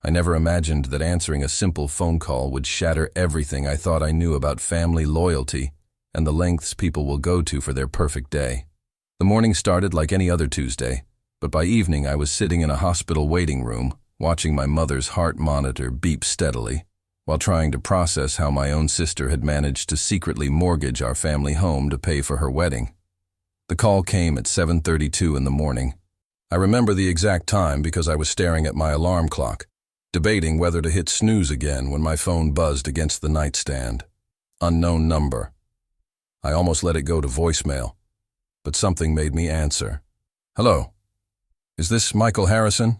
I never imagined that answering a simple phone call would shatter everything I thought I knew about family loyalty and the lengths people will go to for their perfect day. The morning started like any other Tuesday, but by evening I was sitting in a hospital waiting room, watching my mother's heart monitor beep steadily, while trying to process how my own sister had managed to secretly mortgage our family home to pay for her wedding. The call came at 7:32 in the morning. I remember the exact time because I was staring at my alarm clock, debating whether to hit snooze again when my phone buzzed against the nightstand. Unknown number. I almost let it go to voicemail, but something made me answer. Hello. Is this Michael Harrison?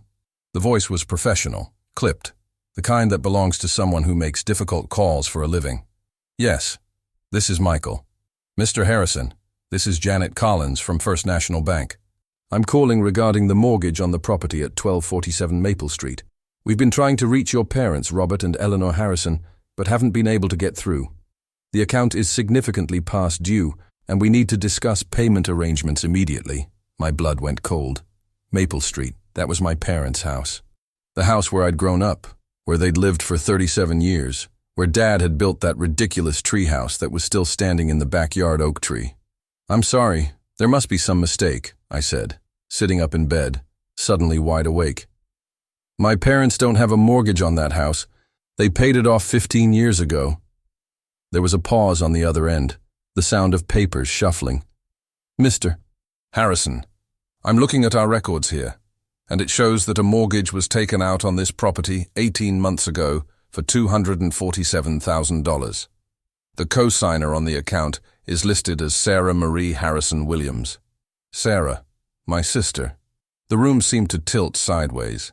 The voice was professional, clipped, the kind that belongs to someone who makes difficult calls for a living. Yes, this is Michael. Mr. Harrison, this is Janet Collins from First National Bank. I'm calling regarding the mortgage on the property at 1247 Maple Street. We've been trying to reach your parents, Robert and Eleanor Harrison, but haven't been able to get through. The account is significantly past due, and we need to discuss payment arrangements immediately. My blood went cold. Maple Street, that was my parents' house. The house where I'd grown up, where they'd lived for 37 years, where Dad had built that ridiculous treehouse that was still standing in the backyard oak tree. I'm sorry, there must be some mistake, I said, sitting up in bed, suddenly wide awake. My parents don't have a mortgage on that house. They paid it off 15 years ago. There was a pause on the other end, the sound of papers shuffling. Mr. Harrison, I'm looking at our records here, and it shows that a mortgage was taken out on this property 18 months ago for $247,000. The co-signer on the account is listed as Sarah Marie Harrison Williams. Sarah, my sister. The room seemed to tilt sideways.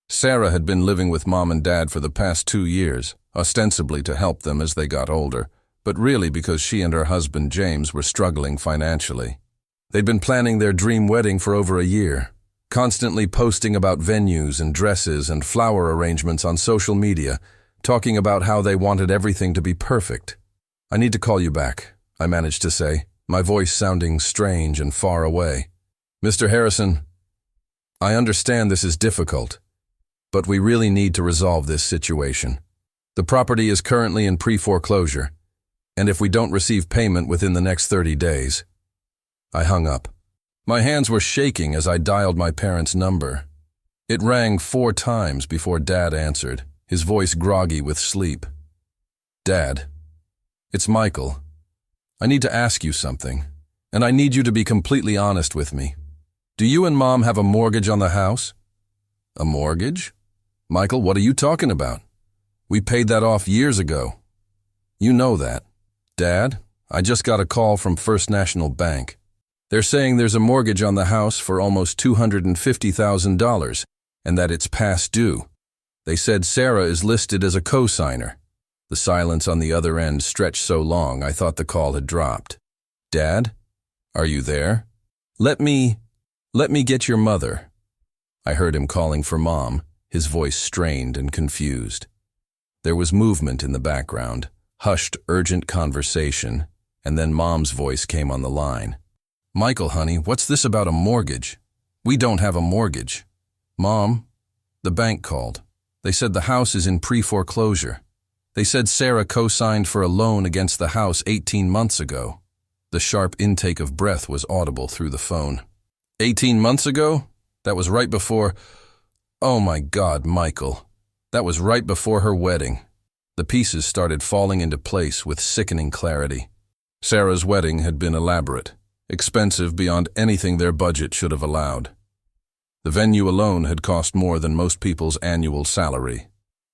Sarah had been living with Mom and Dad for the past 2 years, ostensibly to help them as they got older, but really because she and her husband James were struggling financially. They'd been planning their dream wedding for over a year, constantly posting about venues and dresses and flower arrangements on social media, talking about how they wanted everything to be perfect. I need to call you back, I managed to say, my voice sounding strange and far away. Mr. Harrison, I understand this is difficult, but we really need to resolve this situation. The property is currently in pre-foreclosure, and if we don't receive payment within the next 30 days... I hung up. My hands were shaking as I dialed my parents' number. It rang 4 times before Dad answered, his voice groggy with sleep. Dad, it's Michael. I need to ask you something, and I need you to be completely honest with me. Do you and Mom have a mortgage on the house? A mortgage? Michael, what are you talking about? We paid that off years ago. You know that. Dad, I just got a call from First National Bank. They're saying there's a mortgage on the house for almost $250,000 and that it's past due. They said Sarah is listed as a co-signer. The silence on the other end stretched so long I thought the call had dropped. Dad, are you there? Let me get your mother. I heard him calling for Mom, his voice strained and confused. There was movement in the background, hushed, urgent conversation, and then Mom's voice came on the line. Michael, honey, what's this about a mortgage? We don't have a mortgage. Mom, the bank called. They said the house is in pre-foreclosure. They said Sarah co-signed for a loan against the house 18 months ago. The sharp intake of breath was audible through the phone. 18 months ago? That was right before... Oh my God, Michael. That was right before her wedding. The pieces started falling into place with sickening clarity. Sarah's wedding had been elaborate, expensive beyond anything their budget should have allowed. The venue alone had cost more than most people's annual salary.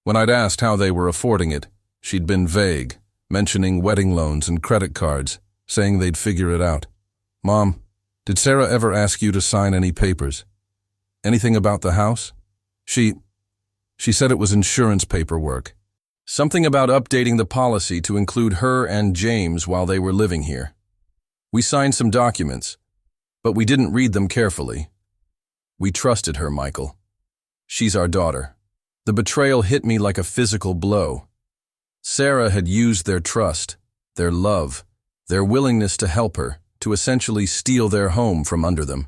When I'd asked how they were affording it, she'd been vague, mentioning wedding loans and credit cards, saying they'd figure it out. Mom, did Sarah ever ask you to sign any papers? Anything about the house? She said it was insurance paperwork. Something about updating the policy to include her and James while they were living here. We signed some documents, but we didn't read them carefully. We trusted her, Michael. She's our daughter. The betrayal hit me like a physical blow. Sarah had used their trust, their love, their willingness to help her, to essentially steal their home from under them.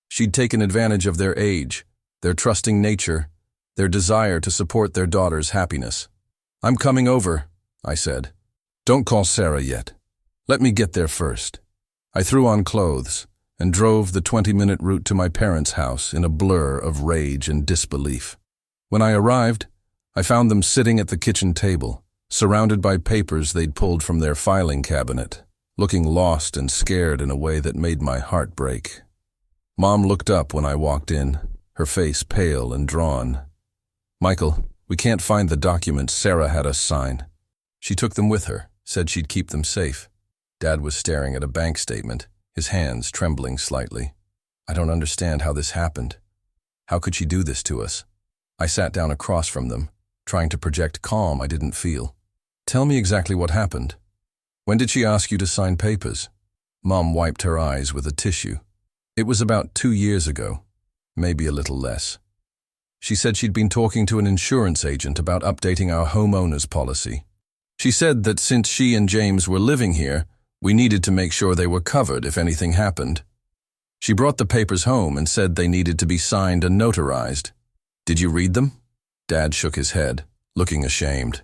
She'd taken advantage of their age, their trusting nature, their desire to support their daughter's happiness. "I'm coming over," I said. "Don't call Sarah yet. Let me get there first." I threw on clothes and drove the 20-minute route to my parents' house in a blur of rage and disbelief. When I arrived, I found them sitting at the kitchen table, surrounded by papers they'd pulled from their filing cabinet, looking lost and scared in a way that made my heart break. Mom looked up when I walked in, her face pale and drawn. "Michael, we can't find the documents Sarah had us sign. She took them with her, said she'd keep them safe." Dad was staring at a bank statement, his hands trembling slightly. "I don't understand how this happened. How could she do this to us?" I sat down across from them, trying to project calm I didn't feel. "Tell me exactly what happened. When did she ask you to sign papers?" Mom wiped her eyes with a tissue. "It was about 2 years ago, maybe a little less. She said she'd been talking to an insurance agent about updating our homeowners policy. She said that since she and James were living here, we needed to make sure they were covered if anything happened. She brought the papers home and said they needed to be signed and notarized. Did you read them?" Dad shook his head, looking ashamed.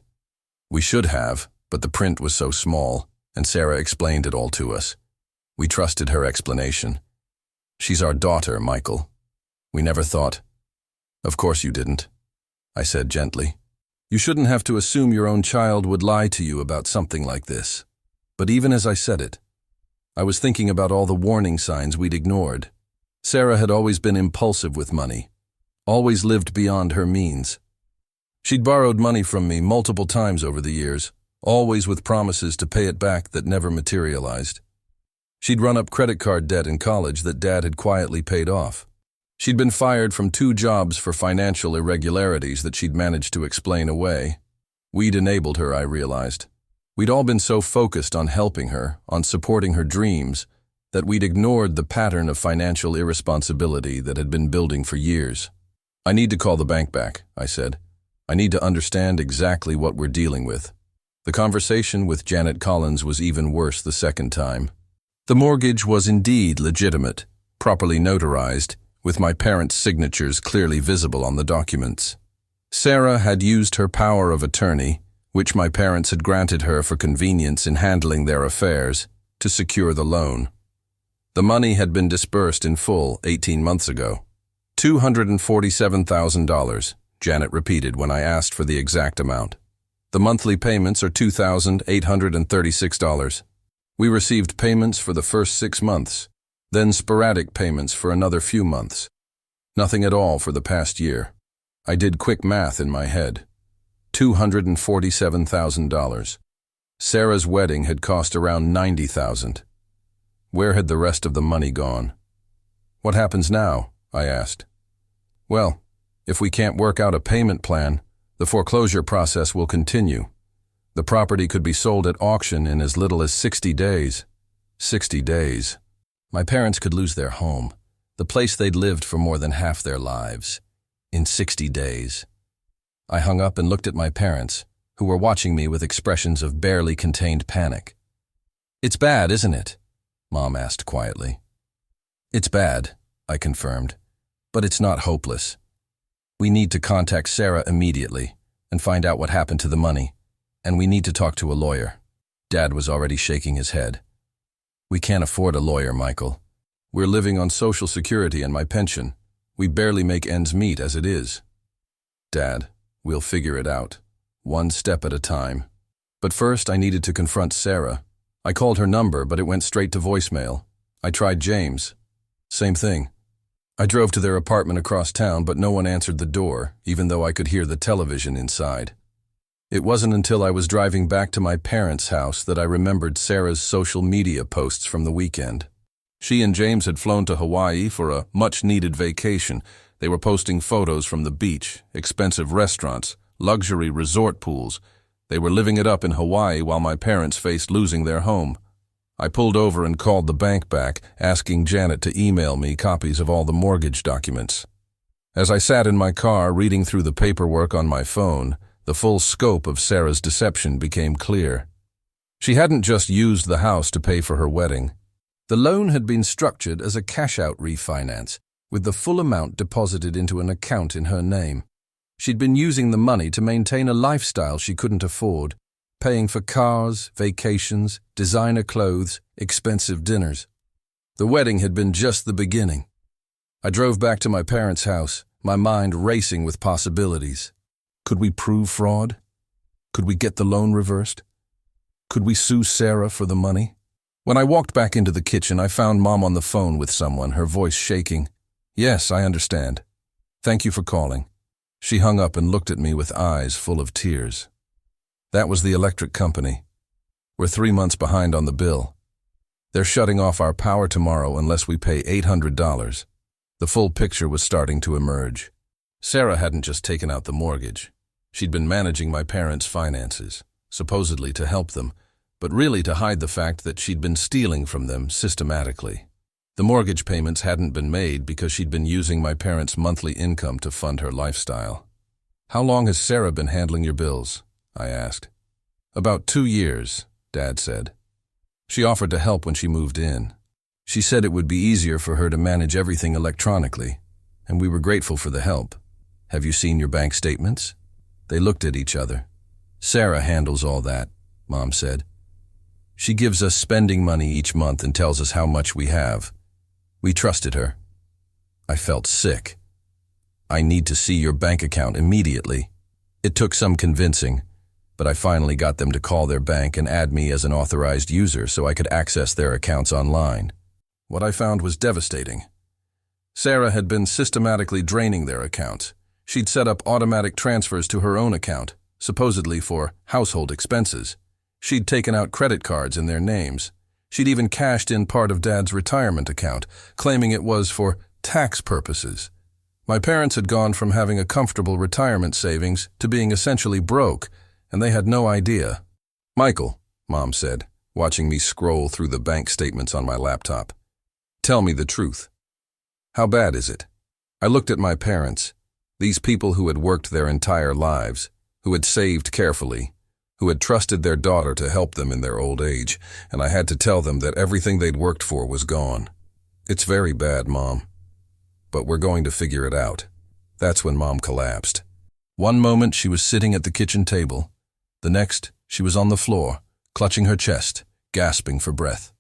"We should have, but the print was so small, and Sarah explained it all to us. We trusted her explanation. She's our daughter, Michael. We never thought—" "Of course you didn't," I said gently. "You shouldn't have to assume your own child would lie to you about something like this." But even as I said it, I was thinking about all the warning signs we'd ignored. Sarah had always been impulsive with money, always lived beyond her means. She'd borrowed money from me multiple times over the years, always with promises to pay it back that never materialized. She'd run up credit card debt in college that Dad had quietly paid off. She'd been fired from 2 jobs for financial irregularities that she'd managed to explain away. We'd enabled her, I realized. We'd all been so focused on helping her, on supporting her dreams, that we'd ignored the pattern of financial irresponsibility that had been building for years. "I need to call the bank back," I said. "I need to understand exactly what we're dealing with." The conversation with Janet Collins was even worse the second time. The mortgage was indeed legitimate, properly notarized, with my parents' signatures clearly visible on the documents. Sarah had used her power of attorney, which my parents had granted her for convenience in handling their affairs, to secure the loan. The money had been disbursed in full 18 months ago. $247,000, Janet repeated when I asked for the exact amount. "The monthly payments are $2,836. We received payments for the first 6 months, then sporadic payments for another few months. Nothing at all for the past year." I did quick math in my head. $247,000. Sarah's wedding had cost around $90,000. Where had the rest of the money gone? "What happens now?" I asked. "Well, if we can't work out a payment plan, the foreclosure process will continue. The property could be sold at auction in as little as 60 days. 60 days. My parents could lose their home, the place they'd lived for more than half their lives, in 60 days. I hung up and looked at my parents, who were watching me with expressions of barely contained panic. "It's bad, isn't it?" Mom asked quietly. "It's bad," I confirmed, "but it's not hopeless. We need to contact Sarah immediately and find out what happened to the money, and we need to talk to a lawyer." Dad was already shaking his head. "We can't afford a lawyer, Michael. We're living on Social Security and my pension. We barely make ends meet as it is." "Dad, we'll figure it out, one step at a time. But first I needed to confront Sarah. I called her number, but it went straight to voicemail. I tried James. Same thing. I drove to their apartment across town, but no one answered the door, even though I could hear the television inside. It wasn't until I was driving back to my parents' house that I remembered Sarah's social media posts from the weekend. She and James had flown to Hawaii for a much-needed vacation. They were posting photos from the beach, expensive restaurants, luxury resort pools. They were living it up in Hawaii while my parents faced losing their home. I pulled over and called the bank back, asking Janet to email me copies of all the mortgage documents. As I sat in my car reading through the paperwork on my phone, the full scope of Sarah's deception became clear. She hadn't just used the house to pay for her wedding. The loan had been structured as a cash-out refinance, with the full amount deposited into an account in her name. She'd been using the money to maintain a lifestyle she couldn't afford, paying for cars, vacations, designer clothes, expensive dinners. The wedding had been just the beginning. I drove back to my parents' house, my mind racing with possibilities. Could we prove fraud? Could we get the loan reversed? Could we sue Sarah for the money? When I walked back into the kitchen, I found Mom on the phone with someone, her voice shaking. "Yes, I understand. Thank you for calling." She hung up and looked at me with eyes full of tears. That was the electric company. We're 3 months behind on the bill. They're shutting off our power tomorrow unless we pay $800. The full picture was starting to emerge. Sarah hadn't just taken out the mortgage. She'd been managing my parents' finances, supposedly to help them, but really to hide the fact that she'd been stealing from them systematically. The mortgage payments hadn't been made because she'd been using my parents' monthly income to fund her lifestyle. "How long has Sarah been handling your bills?" I asked. "About 2 years," Dad said. "She offered to help when she moved in. She said it would be easier for her to manage everything electronically, and we were grateful for the help. Have you seen your bank statements?" They looked at each other. "Sarah handles all that," Mom said. "She gives us spending money each month and tells us how much we have. We trusted her." I felt sick. "I need to see your bank account immediately." It took some convincing, but I finally got them to call their bank and add me as an authorized user so I could access their accounts online. What I found was devastating. Sarah had been systematically draining their accounts. She'd set up automatic transfers to her own account, supposedly for household expenses. She'd taken out credit cards in their names. She'd even cashed in part of Dad's retirement account, claiming it was for tax purposes. My parents had gone from having a comfortable retirement savings to being essentially broke, and they had no idea. "Michael," Mom said, watching me scroll through the bank statements on my laptop. "Tell me the truth. How bad is it?" I looked at my parents, these people who had worked their entire lives, who had saved carefully, who had trusted their daughter to help them in their old age, and I had to tell them that everything they'd worked for was gone. "It's very bad, Mom. But we're going to figure it out." That's when Mom collapsed. One moment she was sitting at the kitchen table. The next, she was on the floor, clutching her chest, gasping for breath.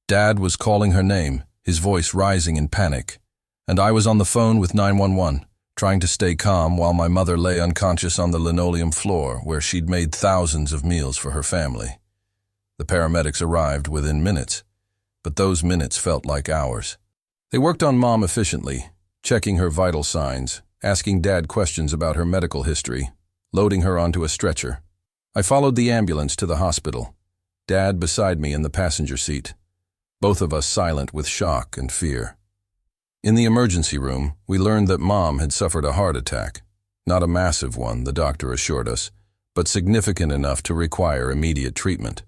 Dad was calling her name, his voice rising in panic, and I was on the phone with 911, trying to stay calm while my mother lay unconscious on the linoleum floor where she'd made thousands of meals for her family. The paramedics arrived within minutes, but those minutes felt like hours. They worked on Mom efficiently, checking her vital signs, asking Dad questions about her medical history, loading her onto a stretcher. I followed the ambulance to the hospital, Dad beside me in the passenger seat, both of us silent with shock and fear. In the emergency room, we learned that Mom had suffered a heart attack. Not a massive one, the doctor assured us, but significant enough to require immediate treatment.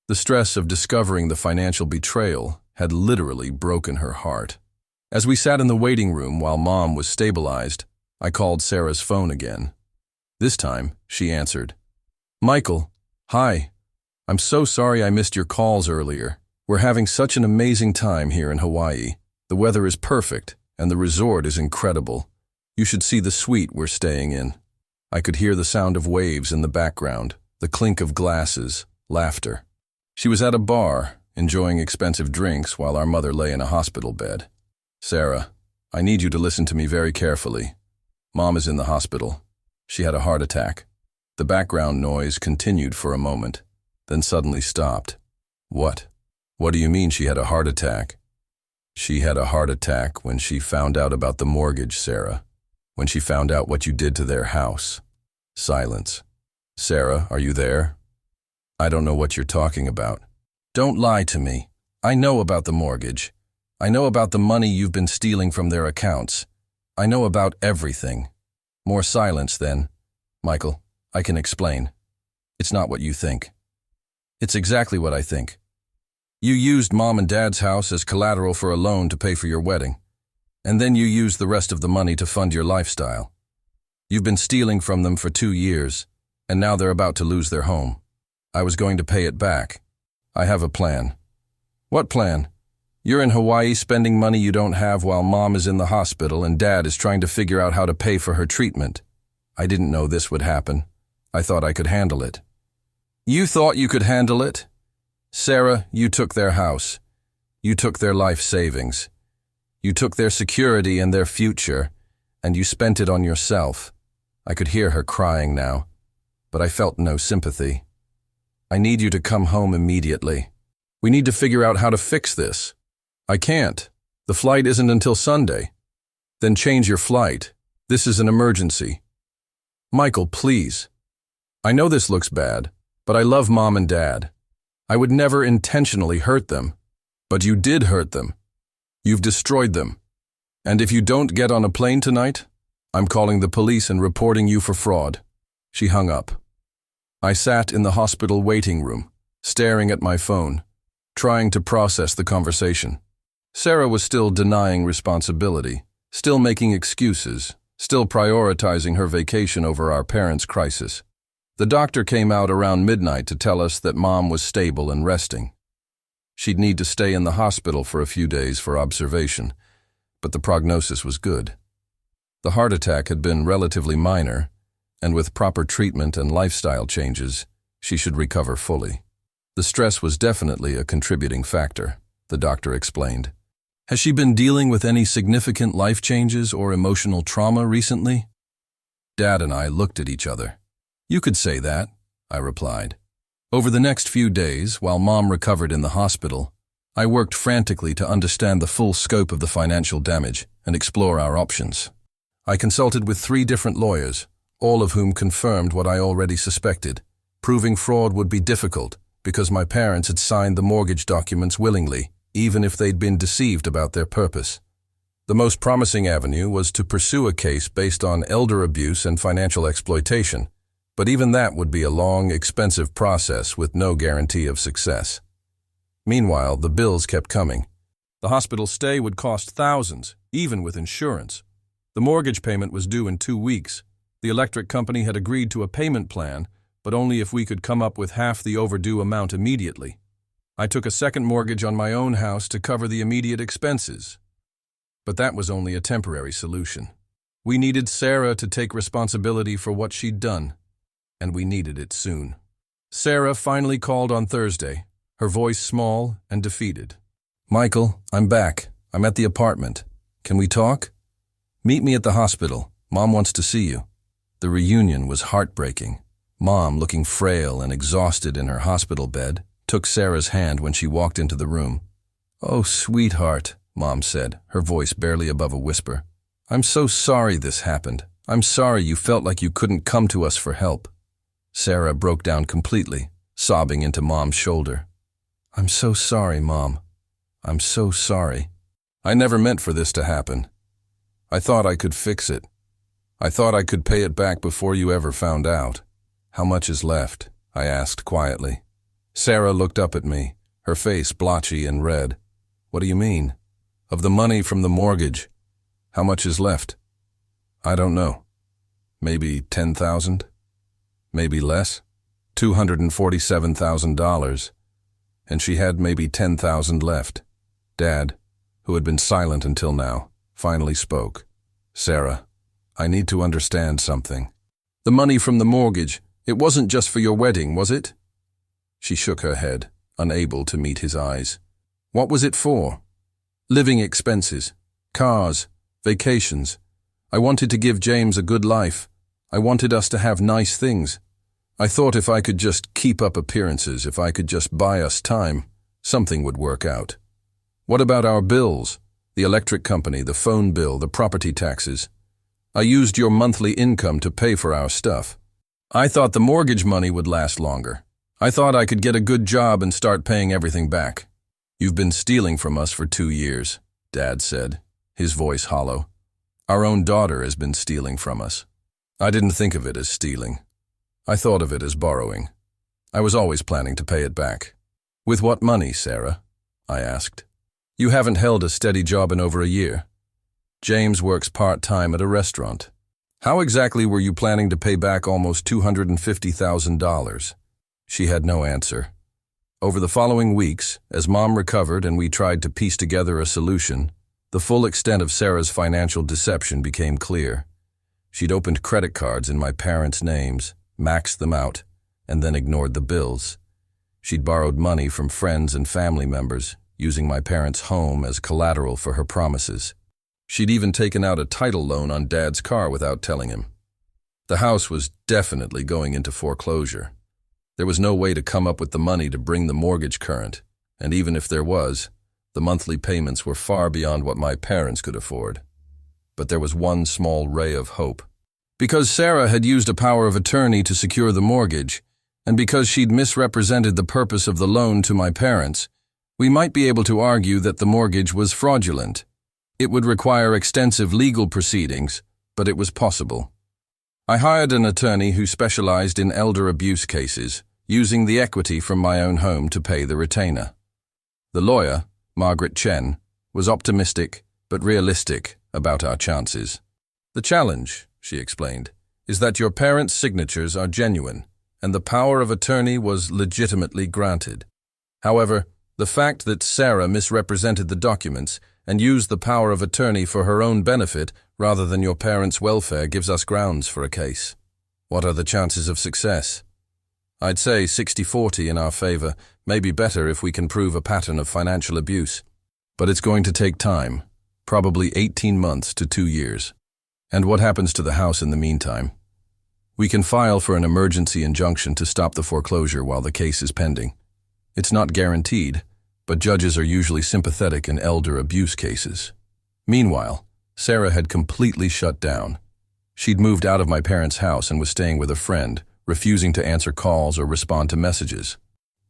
The stress of discovering the financial betrayal had literally broken her heart. As we sat in the waiting room while Mom was stabilized, I called Sarah's phone again. This time, she answered. "Michael, hi. I'm so sorry I missed your calls earlier. We're having such an amazing time here in Hawaii. The weather is perfect, and the resort is incredible. You should see the suite we're staying in." I could hear the sound of waves in the background, the clink of glasses, laughter. She was at a bar, enjoying expensive drinks while our mother lay in a hospital bed. "Sarah, I need you to listen to me very carefully. Mom is in the hospital. She had a heart attack." The background noise continued for a moment, then suddenly stopped. "What? What do you mean she had a heart attack?" "She had a heart attack when she found out about the mortgage, Sarah. When she found out what you did to their house." Silence. "Sarah, are you there?" "I don't know what you're talking about." "Don't lie to me. I know about the mortgage. I know about the money you've been stealing from their accounts. I know about everything." More silence then. "Michael, I can explain. It's not what you think." "It's exactly what I think. You used Mom and Dad's house as collateral for a loan to pay for your wedding. And then you used the rest of the money to fund your lifestyle. You've been stealing from them for 2 years, and now they're about to lose their home. I was going to pay it back. I have a plan." "What plan? You're in Hawaii spending money you don't have while Mom is in the hospital and Dad is trying to figure out how to pay for her treatment." I didn't know this would happen. I thought I could handle it. You thought you could handle it? Sarah, you took their house. You took their life savings. You took their security and their future, and you spent it on yourself. I could hear her crying now, but I felt no sympathy. I need you to come home immediately. We need to figure out how to fix this. I can't. The flight isn't until Sunday. Then change your flight. This is an emergency. Michael, please. I know this looks bad, but I love Mom and Dad. I would never intentionally hurt them. But you did hurt them. You've destroyed them. And if you don't get on a plane tonight, I'm calling the police and reporting you for fraud. She hung up. I sat in the hospital waiting room, staring at my phone, trying to process the conversation. Sarah was still denying responsibility, still making excuses, still prioritizing her vacation over our parents' crisis. The doctor came out around midnight to tell us that Mom was stable and resting. She'd need to stay in the hospital for a few days for observation, but the prognosis was good. The heart attack had been relatively minor, and with proper treatment and lifestyle changes, she should recover fully. The stress was definitely a contributing factor, the doctor explained. Has she been dealing with any significant life changes or emotional trauma recently? Dad and I looked at each other. You could say that, I replied. Over the next few days, while Mom recovered in the hospital, I worked frantically to understand the full scope of the financial damage and explore our options. I consulted with 3 different lawyers, all of whom confirmed what I already suspected. Proving fraud would be difficult because my parents had signed the mortgage documents willingly, even if they'd been deceived about their purpose. The most promising avenue was to pursue a case based on elder abuse and financial exploitation, but even that would be a long, expensive process with no guarantee of success. Meanwhile, the bills kept coming. The hospital stay would cost thousands, even with insurance. The mortgage payment was due in 2 weeks. The electric company had agreed to a payment plan, but only if we could come up with half the overdue amount immediately. I took a second mortgage on my own house to cover the immediate expenses. But that was only a temporary solution. We needed Sarah to take responsibility for what she'd done, and we needed it soon. Sarah finally called on Thursday, her voice small and defeated. Michael, I'm back. I'm at the apartment. Can we talk? Meet me at the hospital. Mom wants to see you. The reunion was heartbreaking. Mom, looking frail and exhausted in her hospital bed, took Sarah's hand when she walked into the room. Oh, sweetheart, Mom said, her voice barely above a whisper. I'm so sorry this happened. I'm sorry you felt like you couldn't come to us for help. Sarah broke down completely, sobbing into Mom's shoulder. I'm so sorry, Mom. I'm so sorry. I never meant for this to happen. I thought I could fix it. I thought I could pay it back before you ever found out. How much is left? I asked quietly. Sarah looked up at me, her face blotchy and red. What do you mean? Of the money from the mortgage. How much is left? I don't know. Maybe 10,000? Maybe less? $247,000. And she had maybe 10,000 left. Dad, who had been silent until now, finally spoke. Sarah, I need to understand something. The money from the mortgage, it wasn't just for your wedding, was it? She shook her head, unable to meet his eyes. What was it for? Living expenses, cars, vacations. I wanted to give James a good life. I wanted us to have nice things. I thought if I could just keep up appearances, if I could just buy us time, something would work out. What about our bills? The electric company, the phone bill, the property taxes. I used your monthly income to pay for our stuff. I thought the mortgage money would last longer. I thought I could get a good job and start paying everything back. You've been stealing from us for 2 years, Dad said, his voice hollow. Our own daughter has been stealing from us. I didn't think of it as stealing. I thought of it as borrowing. I was always planning to pay it back. With what money, Sarah? I asked. You haven't held a steady job in over a year. James works part-time at a restaurant. How exactly were you planning to pay back almost $250,000? She had no answer. Over the following weeks, as Mom recovered and we tried to piece together a solution, the full extent of Sarah's financial deception became clear. She'd opened credit cards in my parents' names, maxed them out, and then ignored the bills. She'd borrowed money from friends and family members, using my parents' home as collateral for her promises. She'd even taken out a title loan on Dad's car without telling him. The house was definitely going into foreclosure. There was no way to come up with the money to bring the mortgage current, and even if there was, the monthly payments were far beyond what my parents could afford. But there was one small ray of hope. Because Sarah had used a power of attorney to secure the mortgage, and because she'd misrepresented the purpose of the loan to my parents, we might be able to argue that the mortgage was fraudulent. It would require extensive legal proceedings, but it was possible. I hired an attorney who specialized in elder abuse cases, using the equity from my own home to pay the retainer. The lawyer, Margaret Chen, was optimistic but realistic about our chances. "The challenge," she explained, "is that your parents' signatures are genuine, and the power of attorney was legitimately granted. However, the fact that Sarah misrepresented the documents and used the power of attorney for her own benefit rather than your parents' welfare gives us grounds for a case. What are the chances of success? I'd say 60-40 in our favor, maybe better if we can prove a pattern of financial abuse. But it's going to take time, probably 18 months to 2 years. And what happens to the house in the meantime? We can file for an emergency injunction to stop the foreclosure while the case is pending. It's not guaranteed, but judges are usually sympathetic in elder abuse cases. Meanwhile, Sarah had completely shut down. She'd moved out of my parents' house and was staying with a friend, refusing to answer calls or respond to messages.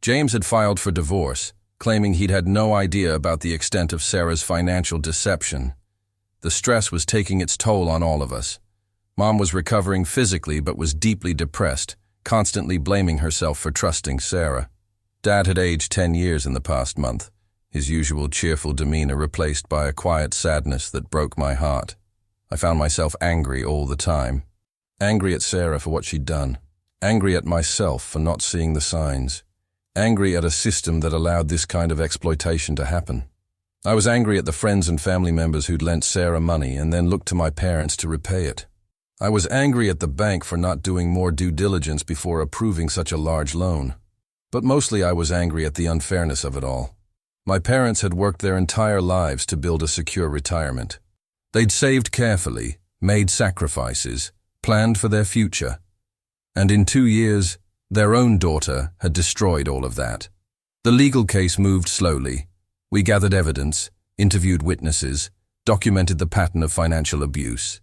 James had filed for divorce, claiming he'd had no idea about the extent of Sarah's financial deception. The stress was taking its toll on all of us. Mom was recovering physically but was deeply depressed, constantly blaming herself for trusting Sarah. Dad had aged 10 years in the past month, his usual cheerful demeanor replaced by a quiet sadness that broke my heart. I found myself angry all the time. Angry at Sarah for what she'd done. Angry at myself for not seeing the signs. Angry at a system that allowed this kind of exploitation to happen. I was angry at the friends and family members who'd lent Sarah money and then looked to my parents to repay it. I was angry at the bank for not doing more due diligence before approving such a large loan. But mostly I was angry at the unfairness of it all. My parents had worked their entire lives to build a secure retirement. They'd saved carefully, made sacrifices, planned for their future. And in 2 years, their own daughter had destroyed all of that. The legal case moved slowly. We gathered evidence, interviewed witnesses, documented the pattern of financial abuse.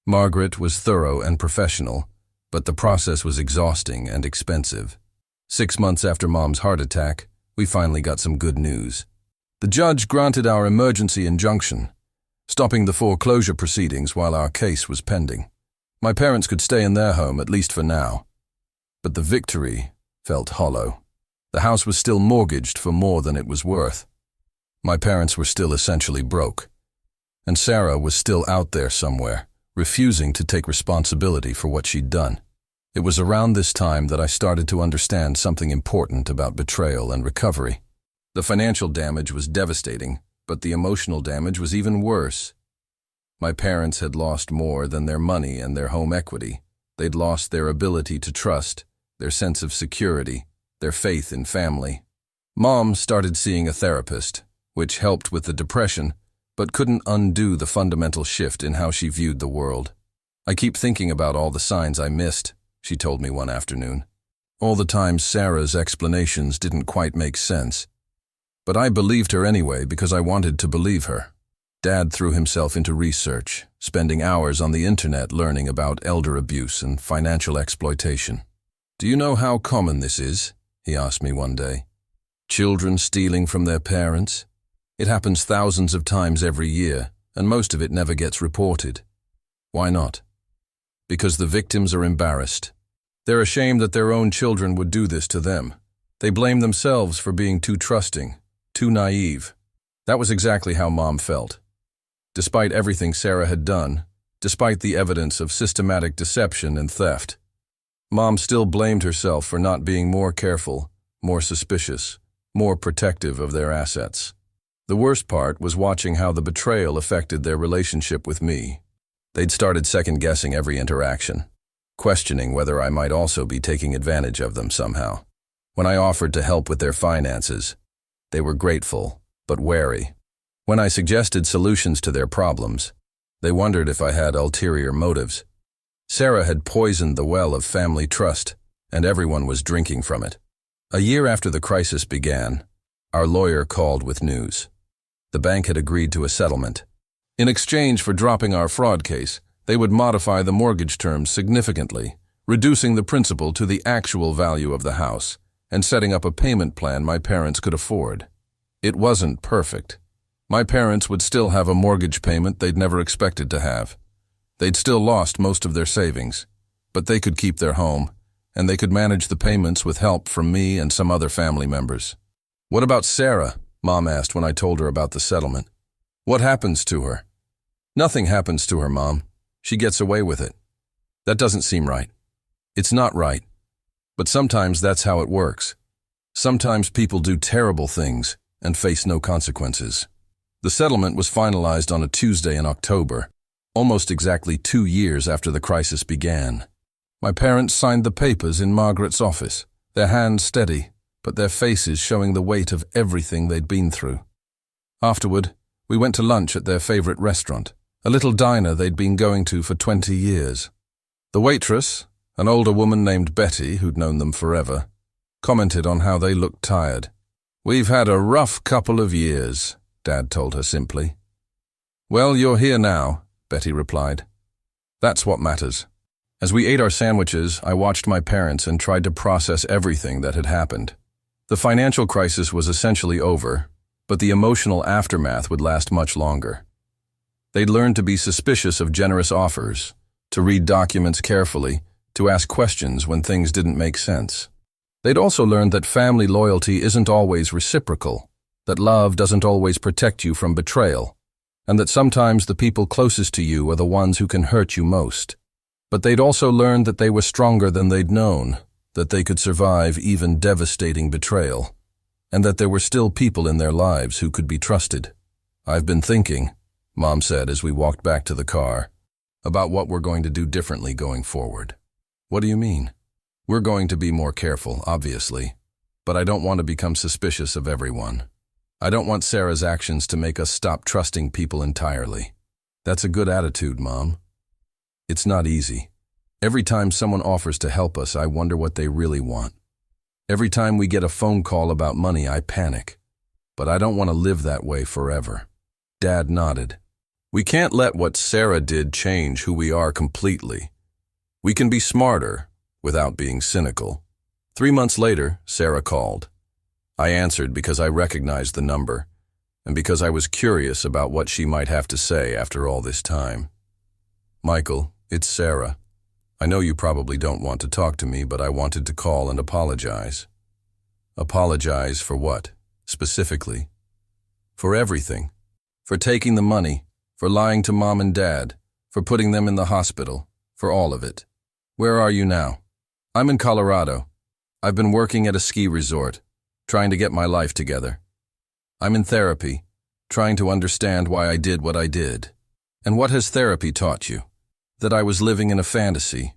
Margaret was thorough and professional, but the process was exhausting and expensive. 6 months after Mom's heart attack, we finally got some good news. The judge granted our emergency injunction, stopping the foreclosure proceedings while our case was pending. My parents could stay in their home, at least for now. But the victory felt hollow. The house was still mortgaged for more than it was worth. My parents were still essentially broke. And Sarah was still out there somewhere, refusing to take responsibility for what she'd done. It was around this time that I started to understand something important about betrayal and recovery. The financial damage was devastating, but the emotional damage was even worse. My parents had lost more than their money and their home equity. They'd lost their ability to trust, their sense of security, their faith in family. Mom started seeing a therapist, which helped with the depression, but couldn't undo the fundamental shift in how she viewed the world. "I keep thinking about all the signs I missed," she told me one afternoon. All the time Sarah's explanations didn't quite make sense. But I believed her anyway because I wanted to believe her. Dad threw himself into research, spending hours on the internet learning about elder abuse and financial exploitation. "Do you know how common this is?" he asked me one day. "Children stealing from their parents? It happens thousands of times every year, and most of it never gets reported. Why not? Because the victims are embarrassed. They're ashamed that their own children would do this to them. They blame themselves for being too trusting, too naive." That was exactly how Mom felt. Despite everything Sarah had done, despite the evidence of systematic deception and theft, Mom still blamed herself for not being more careful, more suspicious, more protective of their assets. The worst part was watching how the betrayal affected their relationship with me. They'd started second-guessing every interaction, questioning whether I might also be taking advantage of them somehow. When I offered to help with their finances, they were grateful, but wary. When I suggested solutions to their problems, they wondered if I had ulterior motives. Sarah had poisoned the well of family trust, and everyone was drinking from it. A year after the crisis began, our lawyer called with news. The bank had agreed to a settlement. In exchange for dropping our fraud case, they would modify the mortgage terms significantly, reducing the principal to the actual value of the house, and setting up a payment plan my parents could afford. It wasn't perfect. My parents would still have a mortgage payment they'd never expected to have. They'd still lost most of their savings, but they could keep their home, and they could manage the payments with help from me and some other family members. "What about Sarah?" Mom asked when I told her about the settlement. "What happens to her?" "Nothing happens to her, Mom. She gets away with it." "That doesn't seem right." "It's not right. But sometimes that's how it works. Sometimes people do terrible things and face no consequences." The settlement was finalized on a Tuesday in October, almost exactly 2 years after the crisis began. My parents signed the papers in Margaret's office, their hands steady, but their faces showing the weight of everything they'd been through. Afterward, we went to lunch at their favorite restaurant, a little diner they'd been going to for 20 years. The waitress, an older woman named Betty who'd known them forever, commented on how they looked tired. "We've had a rough couple of years," Dad told her simply. "Well, you're here now," Betty replied. "That's what matters." As we ate our sandwiches, I watched my parents and tried to process everything that had happened. The financial crisis was essentially over, but the emotional aftermath would last much longer. They'd learned to be suspicious of generous offers, to read documents carefully, to ask questions when things didn't make sense. They'd also learned that family loyalty isn't always reciprocal, that love doesn't always protect you from betrayal, and that sometimes the people closest to you are the ones who can hurt you most. But they'd also learned that they were stronger than they'd known, that they could survive even devastating betrayal, and that there were still people in their lives who could be trusted. "I've been thinking," Mom said as we walked back to the car, "about what we're going to do differently going forward." "What do you mean?" "We're going to be more careful, obviously, but I don't want to become suspicious of everyone. I don't want Sarah's actions to make us stop trusting people entirely." "That's a good attitude, Mom." "It's not easy. Every time someone offers to help us, I wonder what they really want. Every time we get a phone call about money, I panic. But I don't want to live that way forever." Dad nodded. "We can't let what Sarah did change who we are completely. We can be smarter without being cynical." 3 months later, Sarah called. I answered because I recognized the number, and because I was curious about what she might have to say after all this time. "Michael, it's Sarah. I know you probably don't want to talk to me, but I wanted to call and apologize." "Apologize for what, specifically?" "For everything. For taking the money, for lying to Mom and Dad, for putting them in the hospital, for all of it." "Where are you now?" "I'm in Colorado. I've been working at a ski resort, trying to get my life together. I'm in therapy, trying to understand why I did what I did." "And what has therapy taught you?" "That I was living in a fantasy.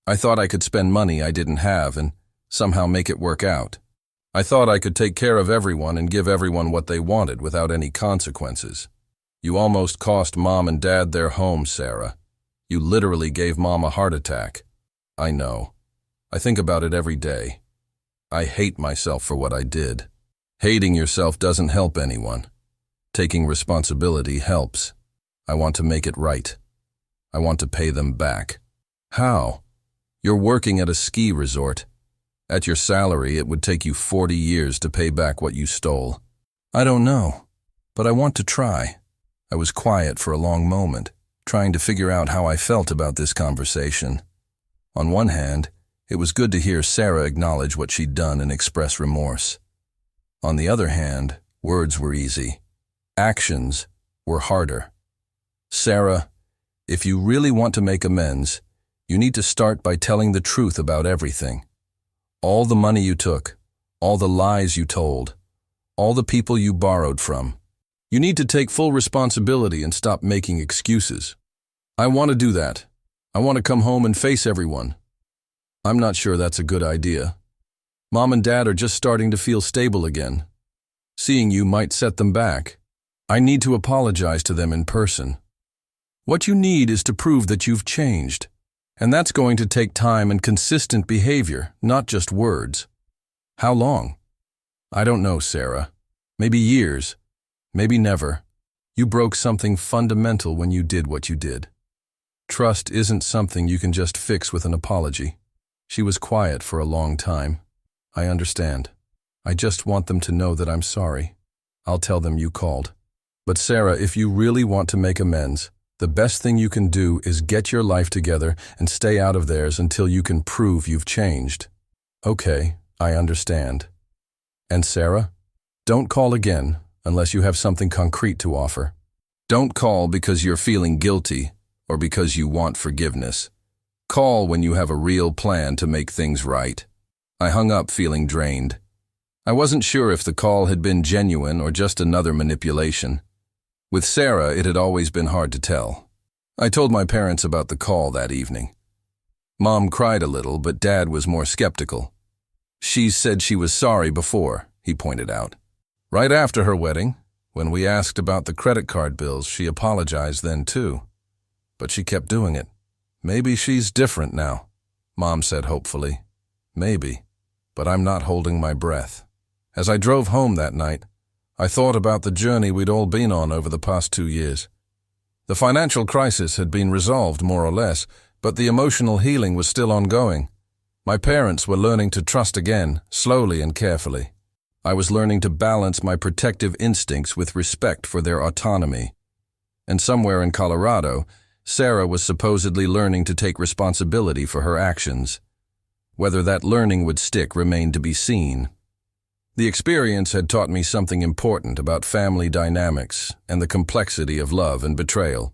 I thought I could spend money I didn't have and somehow make it work out. I thought I could take care of everyone and give everyone what they wanted without any consequences." "You almost cost Mom and Dad their home, Sarah. You literally gave Mom a heart attack." "I know. I think about it every day. I hate myself for what I did." "Hating yourself doesn't help anyone. Taking responsibility helps. I want to make it right. I want to pay them back." "How?" "You're working at a ski resort. At your salary, it would take you 40 years to pay back what you stole." "I don't know, but I want to try." I was quiet for a long moment, trying to figure out how I felt about this conversation. On one hand, it was good to hear Sarah acknowledge what she'd done and express remorse. On the other hand, words were easy. Actions were harder. "Sarah, if you really want to make amends, you need to start by telling the truth about everything. All the money you took, all the lies you told, all the people you borrowed from. You need to take full responsibility and stop making excuses." I want to do that. I want to come home and face everyone. I'm not sure that's a good idea. Mom and Dad are just starting to feel stable again. Seeing you might set them back. I need to apologize to them in person. What you need is to prove that you've changed. And that's going to take time and consistent behavior, not just words. How long? I don't know, Sarah. Maybe years. Maybe never. You broke something fundamental when you did what you did. Trust isn't something you can just fix with an apology. She was quiet for a long time. I understand. I just want them to know that I'm sorry. I'll tell them you called. But Sarah, if you really want to make amends, the best thing you can do is get your life together and stay out of theirs until you can prove you've changed. Okay, I understand. And Sarah, don't call again unless you have something concrete to offer. Don't call because you're feeling guilty or because you want forgiveness. Call when you have a real plan to make things right. I hung up feeling drained. I wasn't sure if the call had been genuine or just another manipulation. With Sarah, it had always been hard to tell. I told my parents about the call that evening. Mom cried a little, but Dad was more skeptical. She said she was sorry before, he pointed out. Right after her wedding, when we asked about the credit card bills, she apologized then too. But she kept doing it. Maybe she's different now, Mom said hopefully. Maybe, but I'm not holding my breath. As I drove home that night, I thought about the journey we'd all been on over the past 2 years. The financial crisis had been resolved more or less, but the emotional healing was still ongoing. My parents were learning to trust again, slowly and carefully. I was learning to balance my protective instincts with respect for their autonomy. And somewhere in Colorado, Sarah was supposedly learning to take responsibility for her actions. Whether that learning would stick remained to be seen. The experience had taught me something important about family dynamics and the complexity of love and betrayal.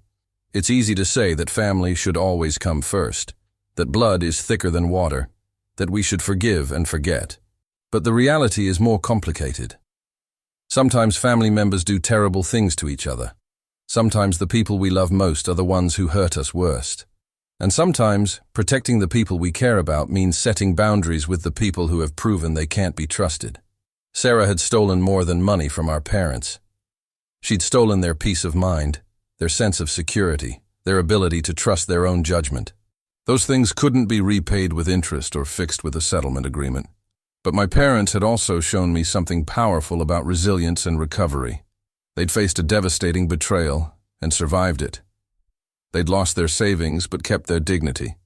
It's easy to say that family should always come first, that blood is thicker than water, that we should forgive and forget. But the reality is more complicated. Sometimes family members do terrible things to each other. Sometimes the people we love most are the ones who hurt us worst. And sometimes protecting the people we care about means setting boundaries with the people who have proven they can't be trusted. Sarah had stolen more than money from our parents. She'd stolen their peace of mind, their sense of security, their ability to trust their own judgment. Those things couldn't be repaid with interest or fixed with a settlement agreement. But my parents had also shown me something powerful about resilience and recovery. They'd faced a devastating betrayal and survived it. They'd lost their savings but kept their dignity.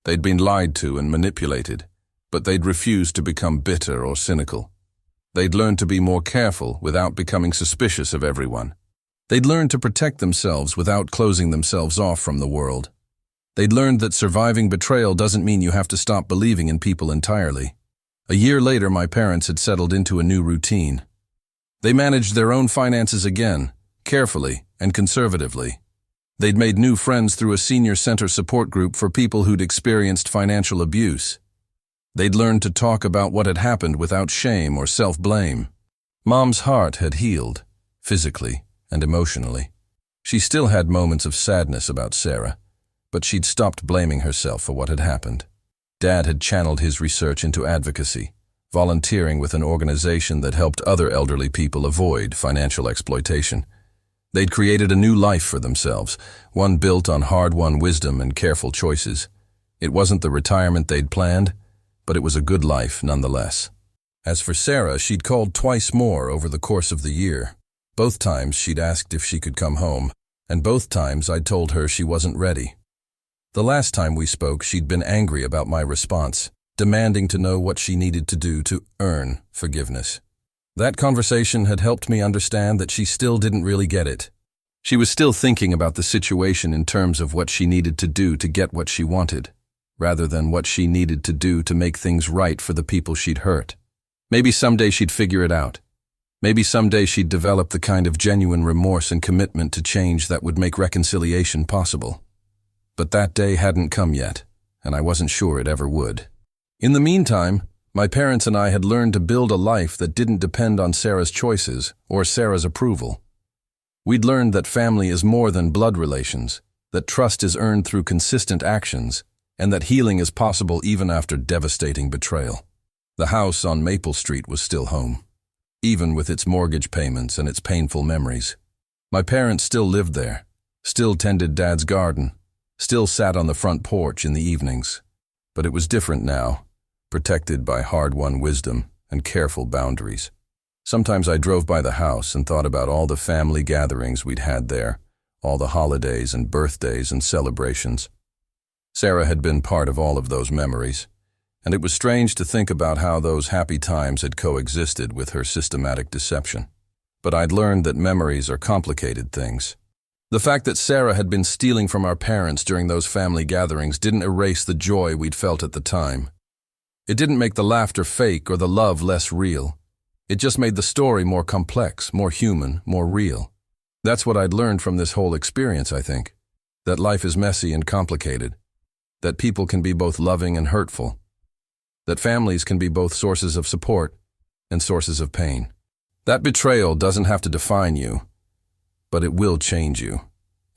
They'd been lied to and manipulated, but they'd refused to become bitter or cynical. They'd learned to be more careful without becoming suspicious of everyone. They'd learned to protect themselves without closing themselves off from the world. They'd learned that surviving betrayal doesn't mean you have to stop believing in people entirely. A year later, my parents had settled into a new routine. They managed their own finances again, carefully and conservatively. They'd made new friends through a senior center support group for people who'd experienced financial abuse. They'd learned to talk about what had happened without shame or self-blame. Mom's heart had healed, physically and emotionally. She still had moments of sadness about Sarah, but she'd stopped blaming herself for what had happened. Dad had channeled his research into advocacy, volunteering with an organization that helped other elderly people avoid financial exploitation. They'd created a new life for themselves, one built on hard-won wisdom and careful choices. It wasn't the retirement they'd planned, but it was a good life nonetheless. As for Sarah, she'd called twice more over the course of the year. Both times she'd asked if she could come home, and both times I'd told her she wasn't ready. The last time we spoke, she'd been angry about my response, demanding to know what she needed to do to earn forgiveness. That conversation had helped me understand that she still didn't really get it. She was still thinking about the situation in terms of what she needed to do to get what she wanted, rather than what she needed to do to make things right for the people she'd hurt. Maybe someday she'd figure it out. Maybe someday she'd develop the kind of genuine remorse and commitment to change that would make reconciliation possible. But that day hadn't come yet, and I wasn't sure it ever would. In the meantime, my parents and I had learned to build a life that didn't depend on Sarah's choices or Sarah's approval. We'd learned that family is more than blood relations, that trust is earned through consistent actions, and that healing is possible even after devastating betrayal. The house on Maple Street was still home, even with its mortgage payments and its painful memories. My parents still lived there, still tended Dad's garden, still sat on the front porch in the evenings. But it was different now, protected by hard-won wisdom and careful boundaries. Sometimes I drove by the house and thought about all the family gatherings we'd had there, all the holidays and birthdays and celebrations. Sarah had been part of all of those memories, and it was strange to think about how those happy times had coexisted with her systematic deception. But I'd learned that memories are complicated things. The fact that Sarah had been stealing from our parents during those family gatherings didn't erase the joy we'd felt at the time. It didn't make the laughter fake or the love less real. It just made the story more complex, more human, more real. That's what I'd learned from this whole experience, I think. That life is messy and complicated. That people can be both loving and hurtful. That families can be both sources of support and sources of pain. That betrayal doesn't have to define you, but it will change you.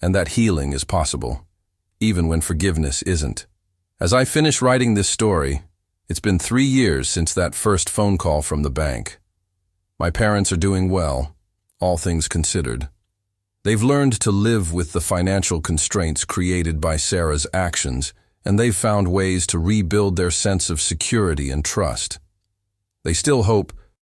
And that healing is possible, even when forgiveness isn't. As I finish writing this story, it's been 3 years since that first phone call from the bank. My parents are doing well, all things considered. They've learned to live with the financial constraints created by Sarah's actions, and they've found ways to rebuild their sense of security and trust. They still hope